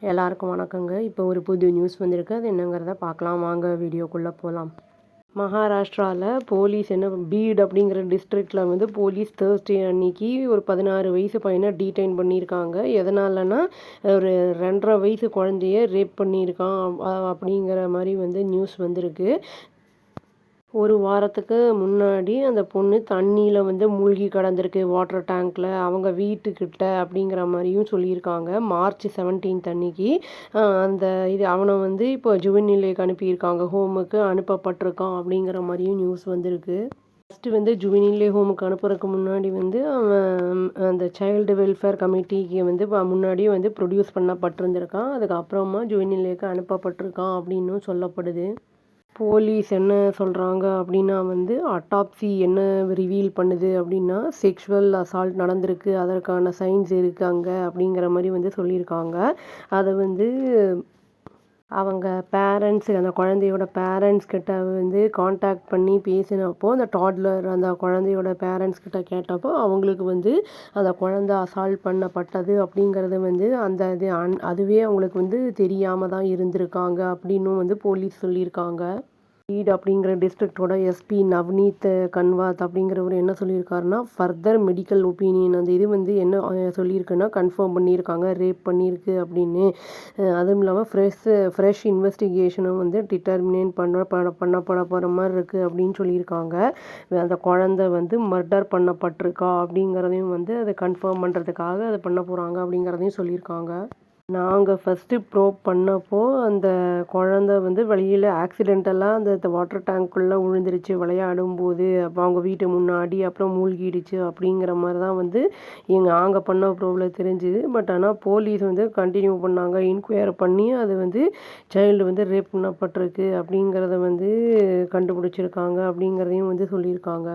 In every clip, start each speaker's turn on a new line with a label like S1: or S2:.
S1: எல்லாருக்கும் வணக்கங்க. இப்போ ஒரு புது நியூஸ் வந்திருக்கு. அது என்னங்கிறத பார்க்கலாம் வாங்க வீடியோக்குள்ளே போகலாம். மகாராஷ்டிராவில் போலீஸ் பீட் அப்படிங்கிற டிஸ்ட்ரிக்டில் போலீஸ் தேர்ஸ்டே அன்னைக்கு ஒரு 16 வயசு பையனை டீடைன் பண்ணியிருக்காங்க. எதனாலனா ஒரு 2.5 வயசு குழந்தைய ரேப் பண்ணியிருக்கான் அப்படிங்கிற மாதிரி நியூஸ் வந்திருக்கு. ஒரு வாரத்துக்கு முன்னாடி அந்த பொண்ணு தண்ணியில் மூழ்கி கிடந்திருக்கு வாட்டர் டேங்க்கில் அவங்க வீட்டுக்கிட்ட அப்படிங்கிற மாதிரியும் சொல்லியிருக்காங்க. மார்ச் 17 அன்னைக்கு அந்த அவனை இப்போ ஜுவனிலைக்கு அனுப்பியிருக்காங்க, ஹோமுக்கு அனுப்பப்பட்டிருக்கான் அப்படிங்கிற மாதிரியும் நியூஸ் வந்திருக்கு. ஃபஸ்ட்டு ஜுவனிலே ஹோமுக்கு அனுப்புறதுக்கு முன்னாடி அவன் அந்த சைல்டு வெல்ஃபேர் கமிட்டிக்கு முன்னாடியே ப்ரொடியூஸ் பண்ணப்பட்டிருந்திருக்கான். அதுக்கப்புறமா ஜுவனிலேக்கு அனுப்பப்பட்டிருக்கான் அப்படின்னும் சொல்லப்படுது. போலீஸ் என்ன சொல்கிறாங்க அப்படின்னா அட்டாப்சி என்ன ரிவீல் பண்ணுது அப்படின்னா செக்ஷுவல் அசால்ட் நடந்திருக்கு, அதற்கான சைன்ஸ் இருக்குது அங்கே அப்படிங்கிற மாதிரி சொல்லியிருக்காங்க. அதை அவங்க பேரண்ட்ஸ் அந்த குழந்தையோட பேரண்ட்ஸ் கிட்ட காண்டாக்ட் பண்ணி பேசினப்போ அந்த டாட்லர் அந்த குழந்தையோட பேரண்ட்ஸ் கிட்ட கேட்டப்போ அவங்களுக்கு அந்த குழந்தை அசால்ட் பண்ணப்பட்டது அப்படிங்கிறது அந்த அதுவே அவங்களுக்கு தெரியாமல் தான் இருந்திருக்காங்க அப்படின்னும் போலீஸ் சொல்லியிருக்காங்க. பீட் அப்படிங்கிற டிஸ்ட்ரிக்டோட எஸ்பி நவ்னீத் கன்வாத் அப்படிங்கிறவர் என்ன சொல்லியிருக்காருன்னா ஃபர்தர் மெடிக்கல் ஒப்பீனியன் அந்த என்ன சொல்லியிருக்குன்னா கன்ஃபார்ம் பண்ணியிருக்காங்க ரேப் பண்ணியிருக்கு அப்படின்னு. அதுவும் இல்லாமல் ஃப்ரெஷ் இன்வெஸ்டிகேஷனும் டிட்டர்மினேட் பண்ணப்பட போகிற மாதிரி இருக்குது அப்படின்னு சொல்லியிருக்காங்க. அந்த குழந்தை மர்டர் பண்ணப்பட்டிருக்கா அப்படிங்கிறதையும் அதை கன்ஃபார்ம் பண்ணுறதுக்காக அதை பண்ண போகிறாங்க அப்படிங்கிறதையும் சொல்லியிருக்காங்க. நாங்கள் ஃபஸ்ட்டு ப்ரோப் பண்ணப்போ அந்த குழந்தை வெளியில் ஆக்சிடென்டலாக அந்த வாட்டர் டேங்க்குள்ளே விழுந்துருச்சு விளையாடும்போது. அப்போ அவங்க வீட்டு முன்னாடி அப்புறம் மூழ்கிடுச்சு அப்படிங்கிற மாதிரி தான் நாங்கள் பண்ண ப்ரோவில் தெரிஞ்சுது. பட் ஆனால் போலீஸ் கண்டினியூ பண்ணாங்க, இன்கொயர் பண்ணி அது சைல்டு ரேப் பண்ணப்பட்டிருக்கு அப்படிங்கிறத கண்டுபிடிச்சிருக்காங்க அப்படிங்கிறதையும் சொல்லியிருக்காங்க.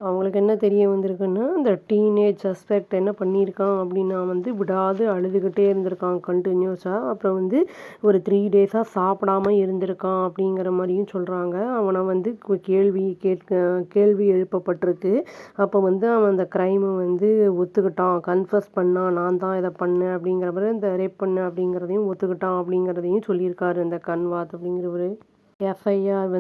S1: அவங்களுக்கு என்ன தெரிய வந்திருக்குன்னா இந்த டீனேஜ் சஸ்பெக்ட் என்ன பண்ணியிருக்கான் அப்படின்னா விடாது அழுதுகிட்டே இருந்திருக்கான் கண்டினியூஸாக. அப்புறம் ஒரு 3 டேஸாக சாப்பிடாம இருந்திருக்கான் அப்படிங்கிற மாதிரியும் சொல்கிறாங்க. அவனை கேள்வி எழுப்பப்பட்டிருக்கு. அப்போ அவன் அந்த க்ரைமை ஒத்துக்கிட்டான், கன்ஃபஸ் பண்ணான், நான் தான் இதை பண்ணேன் அப்படிங்கிற மாதிரி இந்த ரேப் பண்ணேன் அப்படிங்கிறதையும் ஒத்துக்கிட்டான் அப்படிங்கிறதையும் சொல்லியிருக்காரு இந்த கன்வாத் அப்படிங்கிறவர். எஃப்ஐஆர்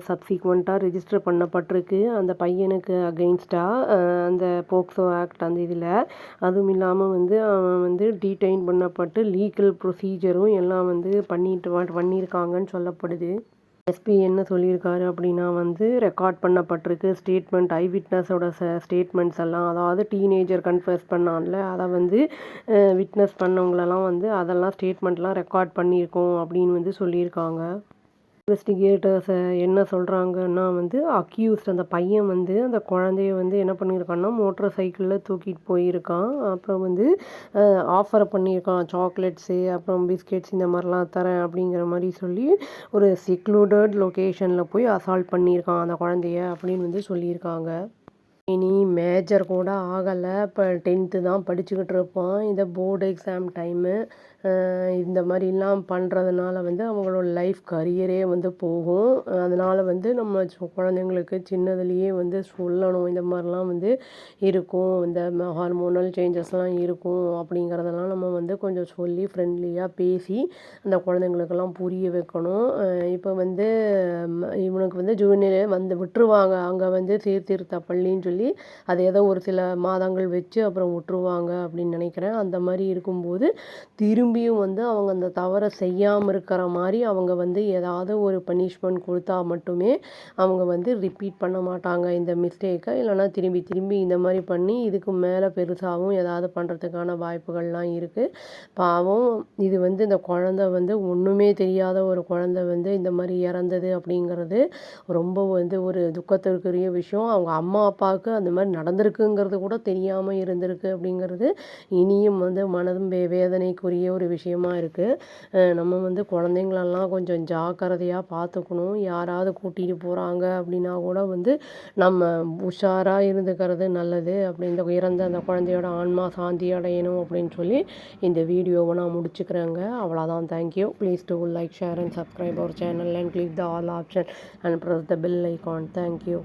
S1: சப்சிக்வெண்ட்டாக ரெஜிஸ்டர் பண்ணப்பட்டிருக்கு அந்த பையனுக்கு அகெயின்ஸ்டாக அந்த போக்சோ ஆக்ட் அந்த இதில். அதுவும் இல்லாமல் அவன் டீடைன் பண்ணப்பட்டு லீகல் ப்ரொசீஜரும் எல்லாம் பண்ணியிருக்காங்கன்னு சொல்லப்படுது. எஸ்பி என்ன சொல்லியிருக்காரு அப்படின்னா ரெக்கார்ட் பண்ணப்பட்டிருக்கு ஸ்டேட்மெண்ட், ஐ விட்னஸோட ஸ்டேட்மெண்ட்ஸ் எல்லாம். அதாவது டீனேஜர் கன்ஃபஸ் பண்ணான்ல அதை விட்னஸ் பண்ணவங்களெல்லாம் அதெல்லாம் ஸ்டேட்மெண்ட்லாம் ரெக்கார்ட் பண்ணியிருக்கோம் அப்படின்னு சொல்லியிருக்காங்க. இன்வெஸ்டிகேட்டர்ஸ் என்ன சொல்கிறாங்கன்னா அக்யூஸ்ட் அந்த பையன் அந்த குழந்தைய என்ன பண்ணியிருக்கான்னா மோட்டர் சைக்கிளில் தூக்கிட்டு போயிருக்கான். அப்புறம் ஆஃபர் பண்ணியிருக்கான் சாக்லேட்ஸு அப்புறம் பிஸ்கெட்ஸ் இந்த மாதிரிலாம் தரேன் அப்படிங்கிற மாதிரி சொல்லி ஒரு செக்லூடட் லொக்கேஷனில் போய் அசால்ட் பண்ணியிருக்கான் அந்த குழந்தைய அப்படின்னு சொல்லியிருக்காங்க. இனி மேஜர் கூட ஆகலை, இப்போ 10th தான் படிச்சுக்கிட்டு இருப்பான். இந்த போர்டு எக்ஸாம் டைமு இந்த மாதிரிலாம் பண்ணுறதுனால அவங்களோட லைஃப் கரியரே போகும். அதனால் நம்ம குழந்தைங்களுக்கு சின்னதுலேயே சொல்லணும் இந்த மாதிரிலாம் இருக்கும், இந்த ஹார்மோனல் சேஞ்சஸ்லாம் இருக்கும் அப்படிங்கிறதெல்லாம் நம்ம கொஞ்சம் சொல்லி ஃப்ரெண்ட்லியாக பேசி அந்த குழந்தைங்களுக்கெல்லாம் புரிய வைக்கணும். இப்போ இவனுக்கு ஜூனியர் விட்டுருவாங்க அங்கே சீர்திருத்த பள்ளின்னு சொல்லி அது ஏதோ ஒரு சில மாதங்கள் வச்சு அப்புறம் விட்டுருவாங்க அப்படின்னு நினைக்கிறேன். அந்த மாதிரி இருக்கும்போது திரும்பியும் அவங்க அந்த தவறை செய்யாமல் இருக்கிற மாதிரி அவங்க ஏதாவது ஒரு பனிஷ்மெண்ட் கொடுத்தா மட்டுமே அவங்க ரிப்பீட் பண்ண மாட்டாங்க இந்த மிஸ்டேக்கை. இல்லைனா திரும்பி திரும்பி இந்த மாதிரி பண்ணி இதுக்கு மேலே பெருசாகவும் ஏதாவது பண்ணுறதுக்கான வாய்ப்புகள்லாம் இருக்குது. பாவம் இது இந்த குழந்தை ஒன்றுமே தெரியாத ஒரு குழந்தை இந்த மாதிரி இறந்தது அப்படிங்கிறது ரொம்ப ஒரு துக்கத்திற்குரிய விஷயம். அவங்க அம்மா அப்பாவுக்கு அந்த மாதிரி நடந்திருக்குங்கிறது கூட தெரியாமல் இருந்திருக்கு அப்படிங்கிறது இனியும் மனதும் வேதனைக்குரிய ஒரு விஷயமா இருக்குது. நம்ம குழந்தைங்களெல்லாம் கொஞ்சம் ஜாக்கிரதையாக பார்த்துக்கணும். யாராவது கூட்டிகிட்டு போகிறாங்க அப்படின்னா கூட நம்ம உஷாராக இருந்துக்கிறது நல்லது. அப்படி இந்த இறந்த அந்த குழந்தையோட ஆன்மா சாந்தி அடையணும் அப்படின்னு சொல்லி இந்த வீடியோவை நான் முடிச்சுக்கிறேங்க. அவ்வளோதான். Thank you. Please do like, share and subscribe our channel and click the all option and press the bell icon. Thank you.